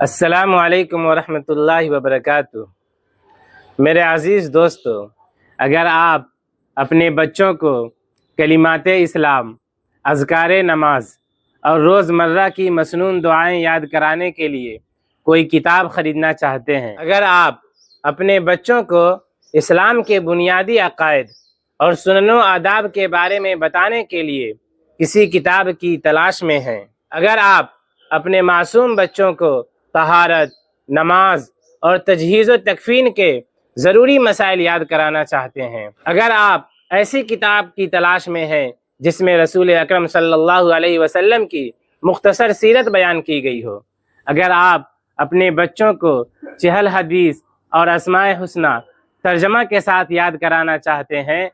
السلام علیکم ورحمۃ اللہ وبرکاتہ۔ میرے عزیز دوستو، اگر آپ اپنے بچوں کو کلمات اسلام، اذکار نماز اور روزمرہ کی مسنون دعائیں یاد کرانے کے لیے کوئی کتاب خریدنا چاہتے ہیں، اگر آپ اپنے بچوں کو اسلام کے بنیادی عقائد اور سنن و آداب کے بارے میں بتانے کے لیے کسی کتاب کی تلاش میں ہیں، اگر آپ اپنے معصوم بچوں کو طہارت، نماز اور تجہیز و تکفین کے ضروری مسائل یاد کرانا چاہتے ہیں، اگر آپ ایسی کتاب کی تلاش میں ہیں جس میں رسول اکرم صلی اللہ علیہ وسلم کی مختصر سیرت بیان کی گئی ہو، اگر آپ اپنے بچوں کو چہل حدیث اور اسماء حسنی ترجمہ کے ساتھ یاد کرانا چاہتے ہیں،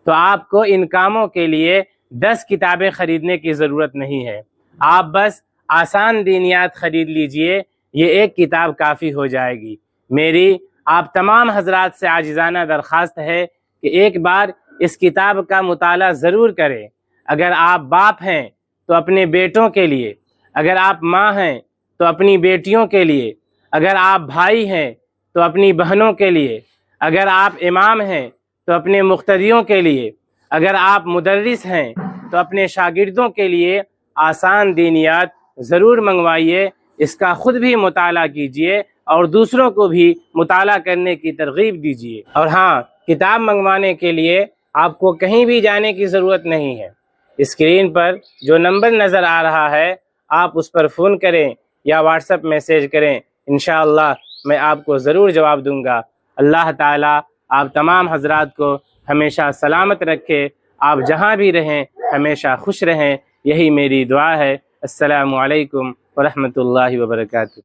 تو آپ کو ان کاموں کے لیے 10 کتابیں خریدنے کی ضرورت نہیں ہے۔ آپ بس آسان دینیات خرید لیجئے، یہ ایک کتاب کافی ہو جائے گی۔ میری آپ تمام حضرات سے عاجزانہ درخواست ہے کہ ایک بار اس کتاب کا مطالعہ ضرور کریں۔ اگر آپ باپ ہیں تو اپنے بیٹوں کے لیے، اگر آپ ماں ہیں تو اپنی بیٹیوں کے لیے، اگر آپ بھائی ہیں تو اپنی بہنوں کے لیے، اگر آپ امام ہیں تو اپنے مقتدیوں کے لیے، اگر آپ مدرس ہیں تو اپنے شاگردوں کے لیے آسان دینیات ضرور منگوائیے۔ اس کا خود بھی مطالعہ کیجئے اور دوسروں کو بھی مطالعہ کرنے کی ترغیب دیجئے۔ اور ہاں، کتاب منگوانے کے لیے آپ کو کہیں بھی جانے کی ضرورت نہیں ہے۔ اسکرین پر جو نمبر نظر آ رہا ہے، آپ اس پر فون کریں یا واٹس ایپ میسیج کریں، انشاءاللہ میں آپ کو ضرور جواب دوں گا۔ اللہ تعالیٰ آپ تمام حضرات کو ہمیشہ سلامت رکھے، آپ جہاں بھی رہیں ہمیشہ خوش رہیں، یہی میری دعا ہے۔ السلام علیکم ورحمۃ اللہ وبرکاتہ۔